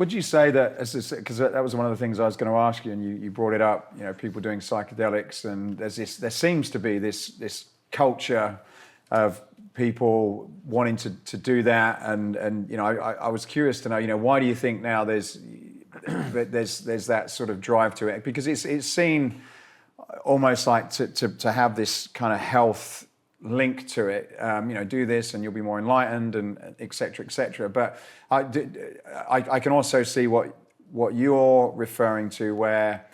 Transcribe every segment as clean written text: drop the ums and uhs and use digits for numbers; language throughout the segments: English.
would you say that, because that was one of the things I was going to ask you, and you brought it up, people doing psychedelics, and there seems to be this culture of people wanting to do that, and I was curious to know, why do you think now there's that sort of drive to it? Because it's seen almost like to have this kind of health link to it, do this and you'll be more enlightened, and et cetera, et cetera. But I can also see what you're referring to, where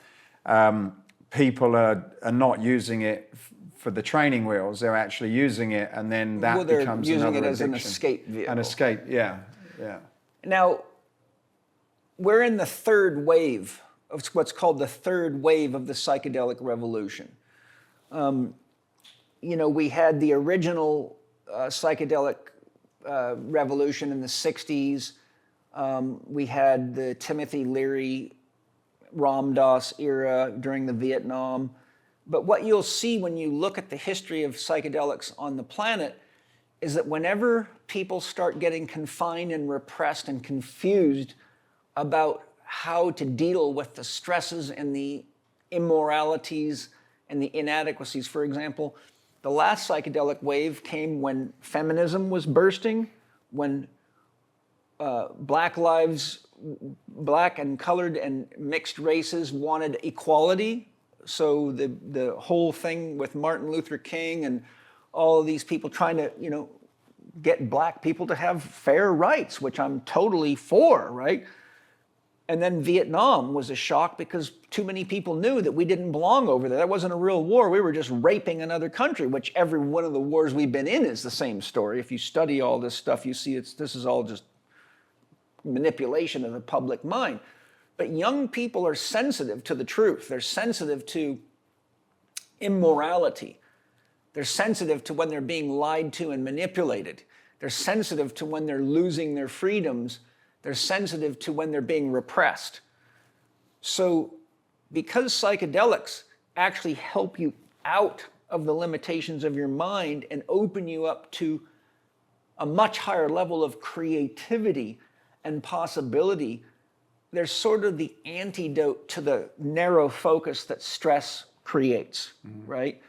people are not using it for the training wheels. They're actually using it, and then that becomes another addiction. They're using it as an escape vehicle. An escape, yeah. Now, we're in the third wave of what's called the third wave of the psychedelic revolution. We had the original psychedelic revolution in the 60s. We had the Timothy Leary, Ram Dass era during the Vietnam. But what you'll see when you look at the history of psychedelics on the planet is that whenever people start getting confined and repressed and confused about how to deal with the stresses and the immoralities and the inadequacies, for example, the last psychedelic wave came when feminism was bursting, when black and colored and mixed races wanted equality. So the whole thing with Martin Luther King and all of these people trying to, get black people to have fair rights, which I'm totally for, right? And then Vietnam was a shock because too many people knew that we didn't belong over there. That wasn't a real war. We were just raping another country, which every one of the wars we've been in is the same story. If you study all this stuff, you see this is all just manipulation of the public mind. But young people are sensitive to the truth. They're sensitive to immorality. They're sensitive to when they're being lied to and manipulated. They're sensitive to when they're losing their freedoms. They're sensitive to when they're being repressed. So because psychedelics actually help you out of the limitations of your mind and open you up to a much higher level of creativity and possibility, they're sort of the antidote to the narrow focus that stress creates, right?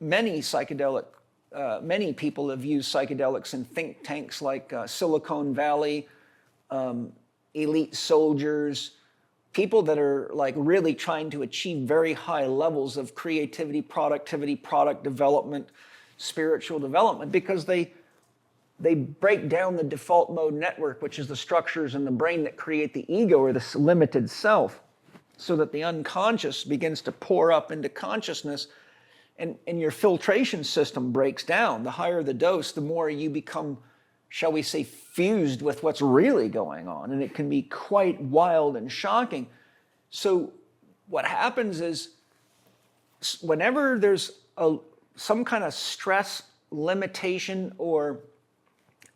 Many people have used psychedelics in think tanks like Silicon Valley, elite soldiers, people that are like really trying to achieve very high levels of creativity, productivity, product development, spiritual development, because they break down the default mode network, which is the structures in the brain that create the ego or the limited self, so that the unconscious begins to pour up into consciousness, and your filtration system breaks down. The higher the dose, the more you become, shall we say, fused with what's really going on. And it can be quite wild and shocking. So what happens is, whenever there's some kind of stress, limitation, or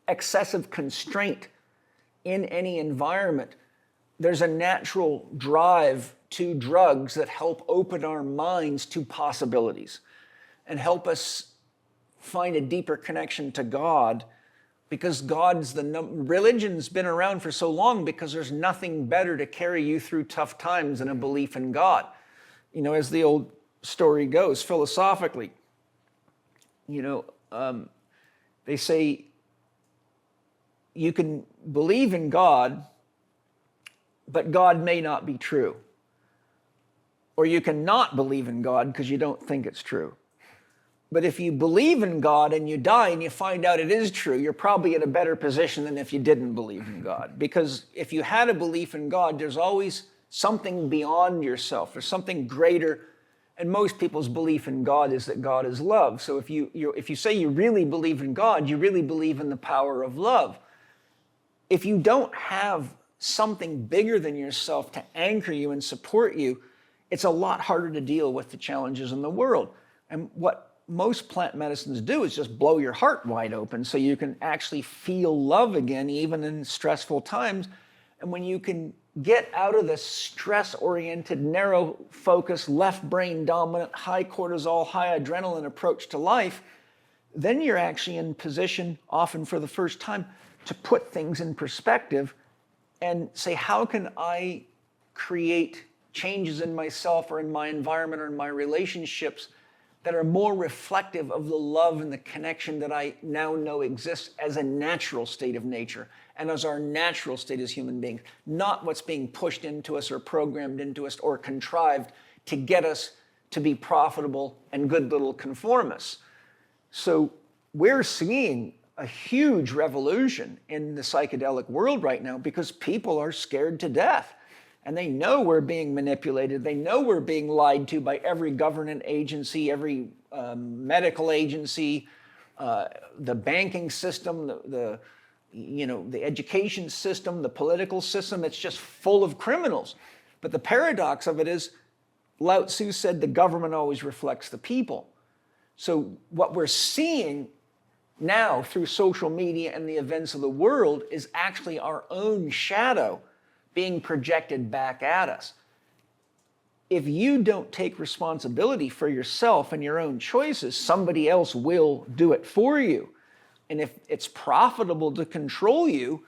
excessive constraint in any environment, there's a natural drive to drugs that help open our minds to possibilities and help us find a deeper connection to God, because religion's been around for so long because there's nothing better to carry you through tough times than a belief in God. As the old story goes, philosophically, they say you can believe in God, but God may not be true. Or you can not believe in God because you don't think it's true. But if you believe in God and you die and you find out it is true, you're probably in a better position than if you didn't believe in God. Because if you had a belief in God, there's always something beyond yourself. There's something greater. And most people's belief in God is that God is love. So if you say you really believe in God, you really believe in the power of love. If you don't have something bigger than yourself to anchor you and support you, it's a lot harder to deal with the challenges in the world. And what most plant medicines do is just blow your heart wide open so you can actually feel love again, even in stressful times. And when you can get out of the stress-oriented, narrow focus, left brain dominant, high cortisol, high adrenaline approach to life, then you're actually in position, often for the first time, to put things in perspective and say, how can I create changes in myself or in my environment or in my relationships that are more reflective of the love and the connection that I now know exists as a natural state of nature and as our natural state as human beings, not what's being pushed into us or programmed into us or contrived to get us to be profitable and good little conformists. So we're seeing a huge revolution in the psychedelic world right now because people are scared to death. And they know we're being manipulated. They know we're being lied to by every government agency, every medical agency, the banking system, the education system, the political system. It's just full of criminals. But the paradox of it is, Lao Tzu said the government always reflects the people. So what we're seeing now through social media and the events of the world is actually our own shadow being projected back at us. If you don't take responsibility for yourself and your own choices, somebody else will do it for you. And if it's profitable to control you,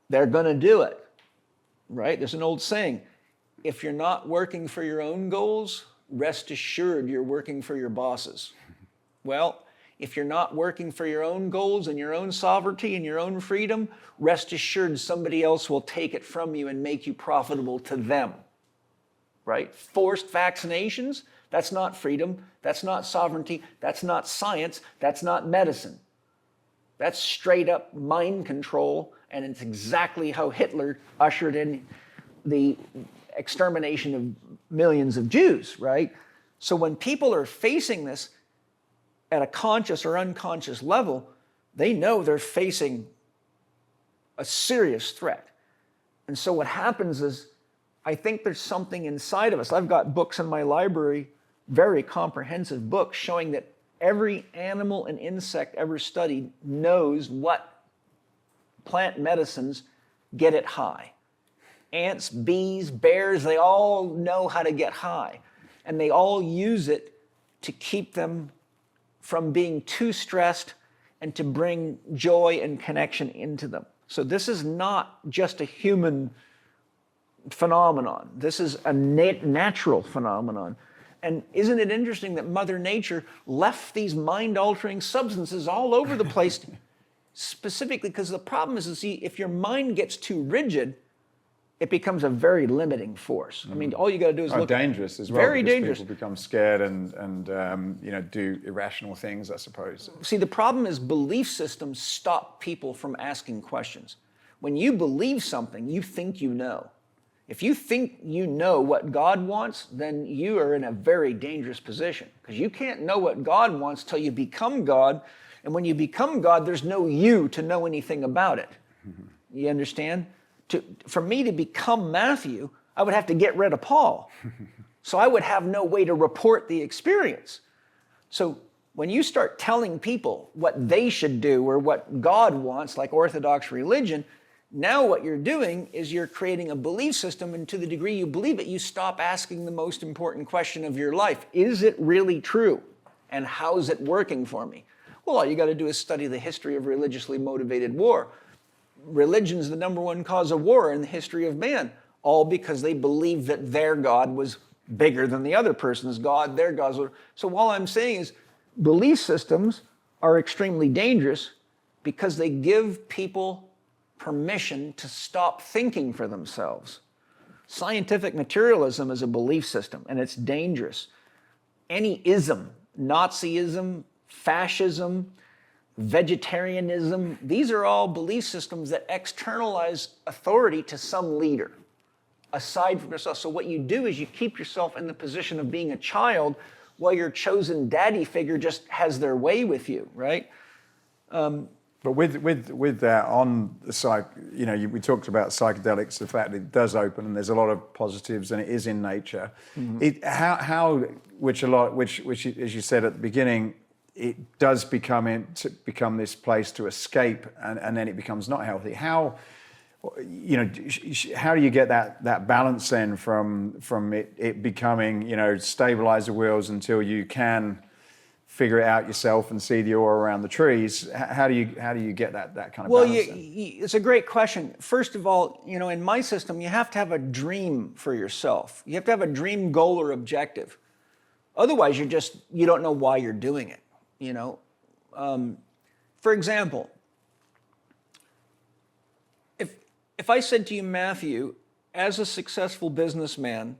they're going to do it, right? There's an old saying, if you're not working for your own goals, rest assured you're working for your bosses. Well, if you're not working for your own goals and your own sovereignty and your own freedom, rest assured somebody else will take it from you and make you profitable to them, right? Forced vaccinations, that's not freedom, that's not sovereignty, that's not science, that's not medicine. That's straight up mind control, and it's exactly how Hitler ushered in the extermination of millions of Jews, right? So when people are facing this, at a conscious or unconscious level, they know they're facing a serious threat. And so what happens is, I think there's something inside of us. I've got books in my library, very comprehensive books, showing that every animal and insect ever studied knows what plant medicines get it high. Ants, bees, bears, they all know how to get high. And they all use it to keep them from being too stressed and to bring joy and connection into them. So this is not just a human phenomenon. This is a natural phenomenon. And isn't it interesting that Mother Nature left these mind-altering substances all over the place, specifically because the problem is, see, if your mind gets too rigid, it becomes a very limiting force. I mean, all you got to do is look. Dangerous as well. Very dangerous. People become scared and do irrational things, I suppose. See, the problem is belief systems stop people from asking questions. When you believe something, you think you know. If you think you know what God wants, then you are in a very dangerous position, because you can't know what God wants till you become God. And when you become God, there's no you to know anything about it. You understand? For me to become Matthew, I would have to get rid of Paul. So I would have no way to report the experience. So when you start telling people what they should do or what God wants, like Orthodox religion, now what you're doing is you're creating a belief system, and to the degree you believe it, you stop asking the most important question of your life. Is it really true? And how's it working for me? Well, all you got to do is study the history of religiously motivated war. Religion's the number one cause of war in the history of man, all because they believed that their God was bigger than the other person's God, their gods were. So all I'm saying is belief systems are extremely dangerous because they give people permission to stop thinking for themselves. Scientific materialism is a belief system, and it's dangerous. Any ism, Nazism, fascism, vegetarianism, these are all belief systems that externalize authority to some leader aside from yourself. So what you do is you keep yourself in the position of being a child while your chosen daddy figure just has their way with you, right? But with that on the we talked about psychedelics, the fact that it does open and there's a lot of positives and it is in nature. Mm-hmm. Which as you said at the beginning, it does become this place to escape, and then it becomes not healthy. How do you get that balance then from it becoming stabilize the wheels until you can figure it out yourself and see the aura around the trees. How do you get that kind of Well, balance? it's a great question. First of all, in my system, you have to have a dream for yourself. You have to have a dream goal or objective. Otherwise, you don't know why you're doing it. For example, if I said to you, Matthew, as a successful businessman,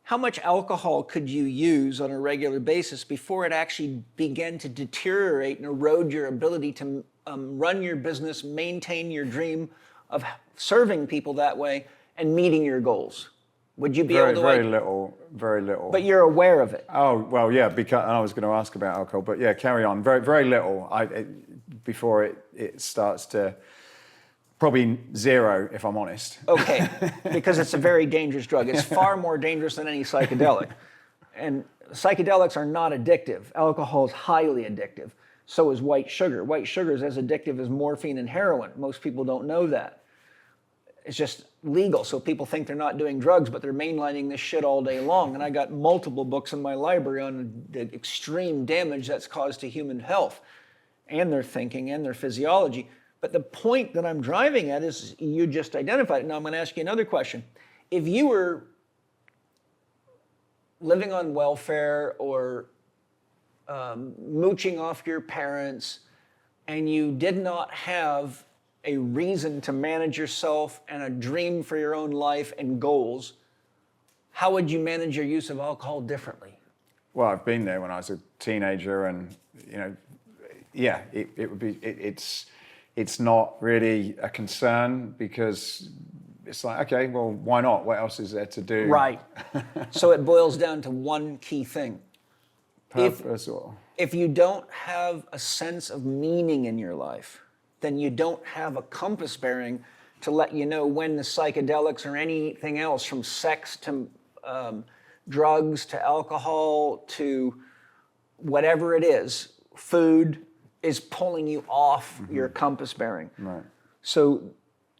how much alcohol could you use on a regular basis before it actually began to deteriorate and erode your ability to run your business, maintain your dream of serving people that way, and meeting your goals? Would you be able to? Very little, very little. But you're aware of it. Oh, well, yeah, because I was going to ask about alcohol, but yeah, carry on. Very, very little before it starts to, probably zero, if I'm honest. Okay, because it's a very dangerous drug. It's far more dangerous than any psychedelic. And psychedelics are not addictive. Alcohol is highly addictive. So is white sugar. White sugar is as addictive as morphine and heroin. Most people don't know that. It's just legal, so people think they're not doing drugs, but they're mainlining this shit all day long. And I got multiple books in my library on the extreme damage that's caused to human health and their thinking and their physiology. But the point that I'm driving at is you just identified it. Now I'm going to ask you another question. If you were living on welfare or mooching off your parents and you did not have a reason to manage yourself and a dream for your own life and goals, how would you manage your use of alcohol differently? Well, I've been there when I was a teenager, and yeah, it would be. It's not really a concern because it's like, okay, well, why not? What else is there to do? Right. So it boils down to one key thing. Purpose if you don't have a sense of meaning in your life, then you don't have a compass bearing to let you know when the psychedelics or anything else, from sex to drugs to alcohol to whatever it is, food, is pulling you off your compass bearing. Right. So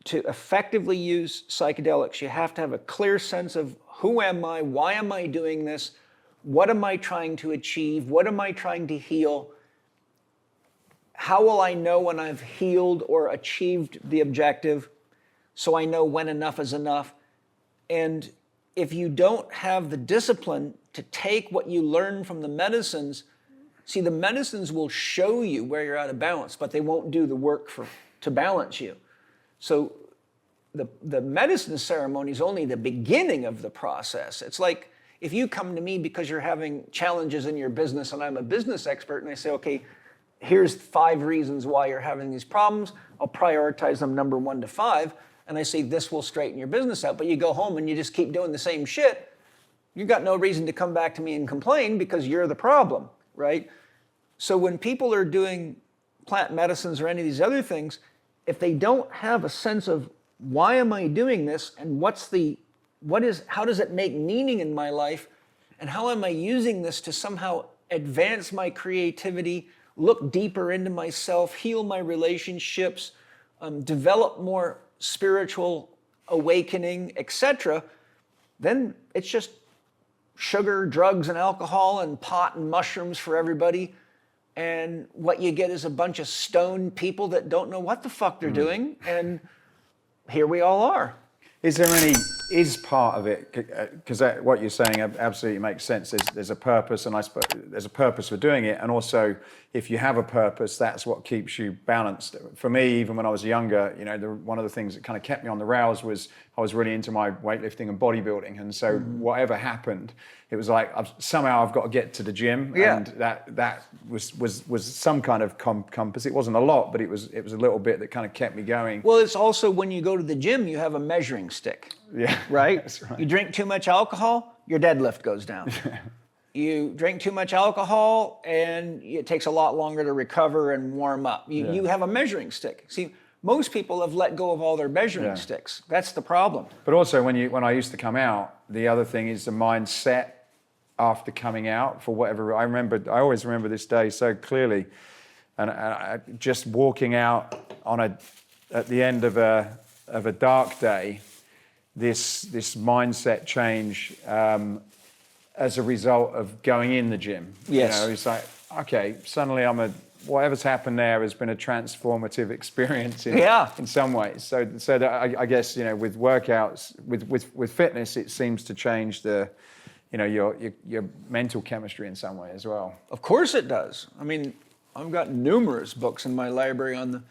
to effectively use psychedelics, you have to have a clear sense of who am I, why am I doing this, what am I trying to achieve, what am I trying to heal, how will I know when I've healed or achieved the objective, so I know when enough is enough. And if you don't have the discipline to take what you learn from the medicines, see, the medicines will show you where you're out of balance, but they won't do the work to balance you. So the medicine ceremony is only the beginning of the process. It's like if you come to me because you're having challenges in your business and I'm a business expert and I say, okay, here's 5 reasons why you're having these problems. I'll prioritize them number 1 to 5. And I say, this will straighten your business out. But you go home and you just keep doing the same shit. You've got no reason to come back to me and complain because you're the problem, right? So when people are doing plant medicines or any of these other things, if they don't have a sense of why am I doing this and how does it make meaning in my life and how am I using this to somehow advance my creativity, look deeper into myself, heal my relationships, develop more spiritual awakening, etc., then it's just sugar, drugs, and alcohol and pot and mushrooms for everybody. And what you get is a bunch of stoned people that don't know what the fuck they're doing. And here we all are. Is part of it, because what you're saying absolutely makes sense. There's a purpose, and I suppose there's a purpose for doing it. And also, if you have a purpose, that's what keeps you balanced. For me, even when I was younger, one of the things that kind of kept me on the rails was I was really into my weightlifting and bodybuilding. And so whatever happened, it was like somehow I've got to get to the gym. Yeah. And that was some kind of compass. It wasn't a lot, but it was a little bit that kind of kept me going. Well, it's also when you go to the gym, you have a measuring stick. Yeah. Right? That's right. You drink too much alcohol, your deadlift goes down. You drink too much alcohol, and it takes a lot longer to recover and warm up. You have a measuring stick. See, most people have let go of all their measuring sticks. That's the problem. But also, when I used to come out, the other thing is the mindset after coming out, for whatever. I always remember this day so clearly, and just walking out at the end of a dark day, this mindset change as a result of going in the gym. Yes. It's like okay, suddenly whatever's happened there has been a transformative experience Yeah. in some ways. So that I guess, with workouts, with fitness, it seems to change your mental chemistry in some way as well. Of course it does. I mean, I've got numerous books in my library on the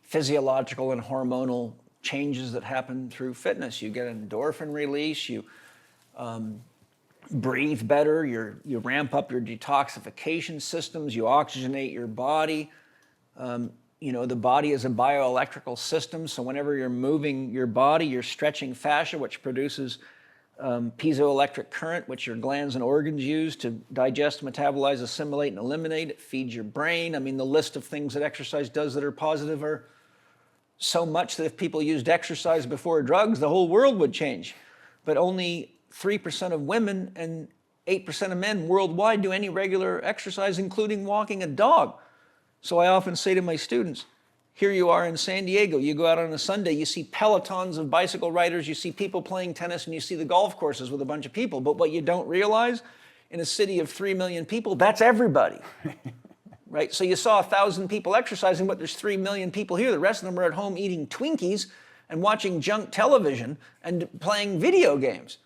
physiological and hormonal changes that happen through fitness. You get endorphin release, you breathe better, you ramp up your detoxification systems, you oxygenate your body. The body is a bioelectrical system, so whenever you're moving your body, you're stretching fascia, which produces piezoelectric current, which your glands and organs use to digest, metabolize, assimilate, and eliminate. It feeds your brain. I mean, the list of things that exercise does that are positive are so much that if people used exercise before drugs, the whole world would change. But only 3% of women and 8% of men worldwide do any regular exercise, including walking a dog. So I often say to my students, here you are in San Diego, you go out on a Sunday, you see pelotons of bicycle riders, you see people playing tennis, and you see the golf courses with a bunch of people. But what you don't realize, in a city of 3 million people, that's everybody. Right? So you saw 1,000 people exercising, but there's 3 million people here. The rest of them are at home eating Twinkies and watching junk television and playing video games.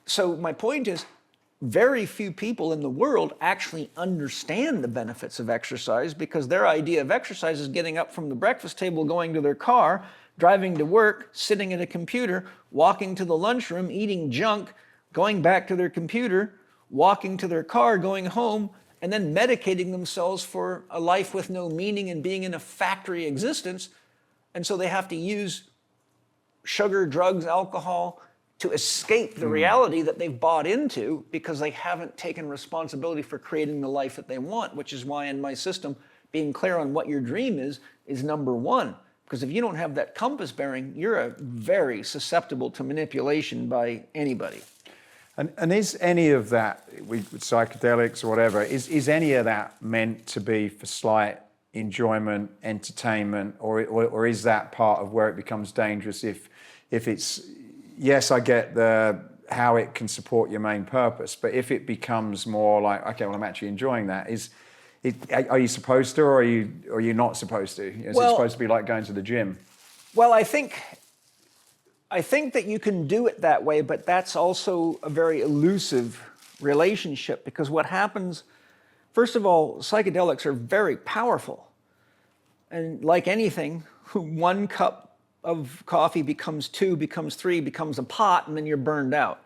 So my point is, very few people in the world actually understand the benefits of exercise, because their idea of exercise is getting up from the breakfast table, going to their car, driving to work, sitting at a computer, walking to the lunchroom, eating junk, going back to their computer, walking to their car, going home, and then medicating themselves for a life with no meaning and being in a factory existence. And so they have to use sugar, drugs, alcohol, to escape the reality that they've bought into, because they haven't taken responsibility for creating the life that they want, which is why in my system, being clear on what your dream is number one. Because if you don't have that compass bearing, you're very susceptible to manipulation by anybody. And is any of that, with psychedelics or whatever, is any of that meant to be for slight enjoyment, entertainment, or is that part of where it becomes dangerous if it's, yes, I get how it can support your main purpose, but if it becomes more like, okay, well, I'm actually enjoying that, are you supposed to, or are you not supposed to? Is it supposed to be like going to the gym? Well, I think that you can do it that way, but that's also a very elusive relationship, because what happens, first of all, psychedelics are very powerful. And like anything, 1 cup of coffee becomes 2, becomes 3, becomes a pot, and then you're burned out.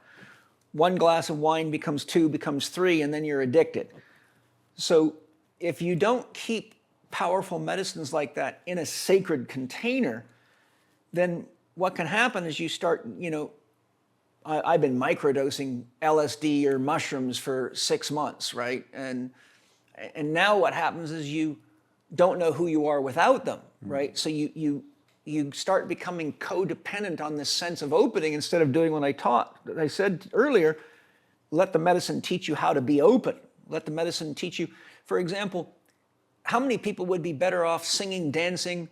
1 glass of wine becomes 2, becomes 3, and then you're addicted. So if you don't keep powerful medicines like that in a sacred container, then what can happen is you start, I've been microdosing LSD or mushrooms for 6 months, right? And now what happens is you don't know who you are without them, right? So you start becoming codependent on this sense of opening instead of doing what I said earlier, let the medicine teach you how to be open. Let the medicine teach you, for example, how many people would be better off singing, dancing,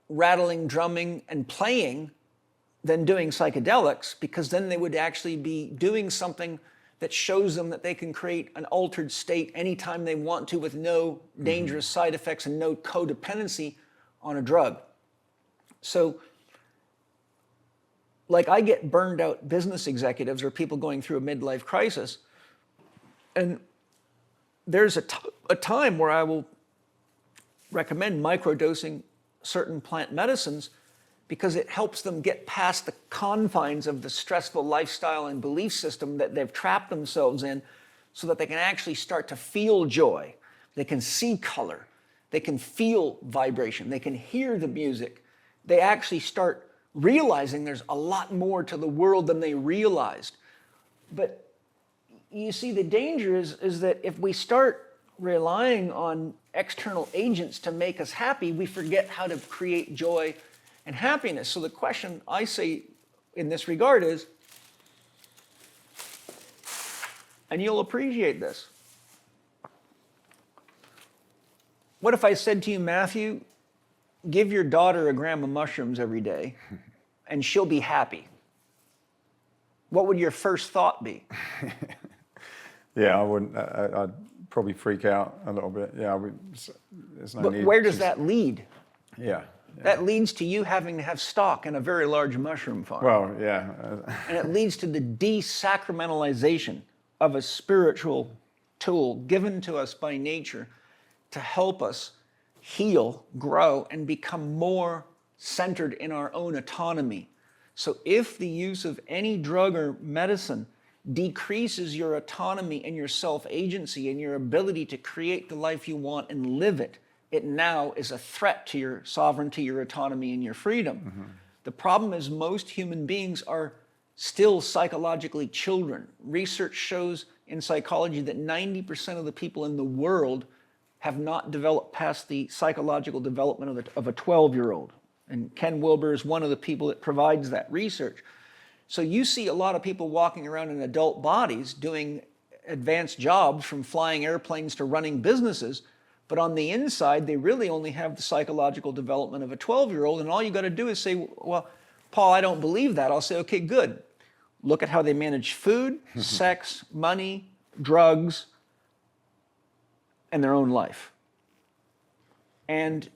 rattling, drumming, and playing than doing psychedelics, because then they would actually be doing something that shows them that they can create an altered state anytime they want to with no dangerous side effects and no codependency on a drug. So, like, I get burned out business executives or people going through a midlife crisis, and there's a time where I will recommend microdosing certain plant medicines, because it helps them get past the confines of the stressful lifestyle and belief system that they've trapped themselves in, so that they can actually start to feel joy. They can see color. They can feel vibration. They can hear the music. They actually start realizing there's a lot more to the world than they realized. But you see, the danger is that if we start relying on external agents to make us happy, we forget how to create joy and happiness. So the question I say in this regard is, and you'll appreciate this, what if I said to you, Matthew, give your daughter a gram of mushrooms every day and she'll be happy? What would your first thought be? Yeah, I wouldn't. I'd probably freak out a little bit. Yeah, there's no But need. where does that lead? Yeah. That leads to you having to have stock in a very large mushroom farm. Well, yeah. And it leads to the desacramentalization of a spiritual tool given to us by nature to help us heal, grow, and become more centered in our own autonomy. So if the use of any drug or medicine decreases your autonomy and your self-agency and your ability to create the life you want and live it, it now is a threat to your sovereignty, your autonomy, and your freedom. Mm-hmm. The problem is most human beings are still psychologically children. Research shows in psychology that 90% of the people in the world have not developed past the psychological development of a 12-year-old. And Ken Wilber is one of the people that provides that research. So you see a lot of people walking around in adult bodies doing advanced jobs, from flying airplanes to running businesses, but on the inside, they really only have the psychological development of a 12-year-old, and all you got to do is say, well, Paul, I don't believe that. I'll say, okay, good. Look at how they manage food, sex, money, drugs, and their own life. And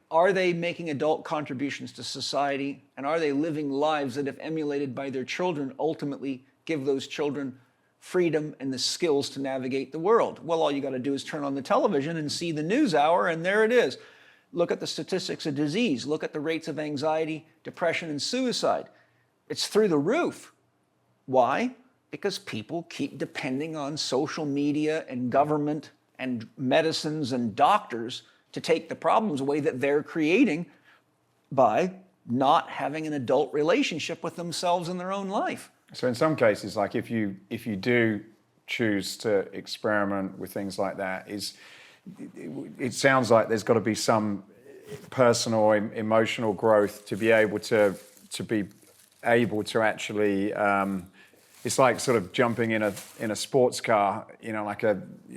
are they making adult contributions to society? And are they living lives that, if emulated by their children, ultimately give those children freedom and the skills to navigate the world? Well, all you got to do is turn on the television and see the news hour, and there it is. Look at the statistics of disease. Look at the rates of anxiety, depression, and suicide. It's through the roof. Why? Because people keep depending on social media and government and medicines and doctors to take the problems away that they're creating by not having an adult relationship with themselves in their own life. So in some cases, like if you do choose to experiment with things like that, it sounds like there's got to be some personal emotional growth to be able to actually. It's like sort of jumping in a sports car, like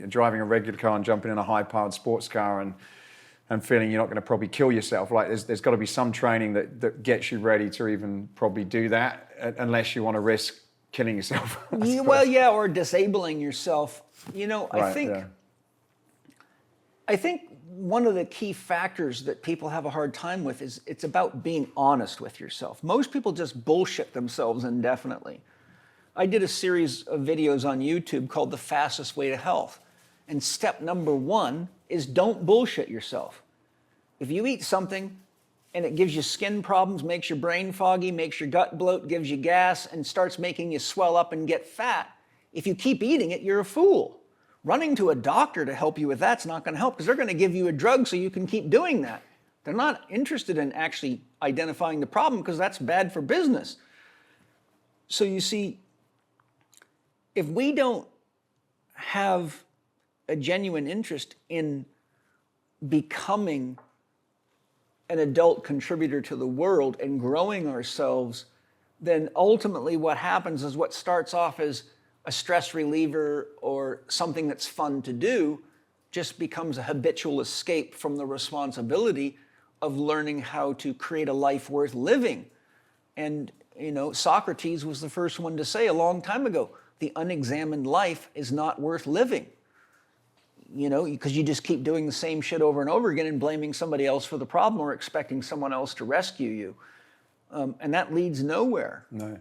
driving a regular car and jumping in a high-powered sports car and feeling you're not going to probably kill yourself. Like there's got to be some training that gets you ready to even probably do that, unless you want to risk killing yourself. Or disabling yourself. I think one of the key factors that people have a hard time with is it's about being honest with yourself. Most people just bullshit themselves indefinitely. I did a series of videos on YouTube called The Fastest Way to Health. And step number 1 is don't bullshit yourself. If you eat something and it gives you skin problems, makes your brain foggy, makes your gut bloat, gives you gas, and starts making you swell up and get fat, if you keep eating it, you're a fool. Running to a doctor to help you with that's not going to help, because they're going to give you a drug so you can keep doing that. They're not interested in actually identifying the problem, because that's bad for business. So you see, if we don't have a genuine interest in becoming an adult contributor to the world and growing ourselves, then ultimately what happens is what starts off as a stress reliever or something that's fun to do just becomes a habitual escape from the responsibility of learning how to create a life worth living. And, Socrates was the first one to say a long time ago, the unexamined life is not worth living. Because you just keep doing the same shit over and over again and blaming somebody else for the problem or expecting someone else to rescue you. And that leads nowhere. No.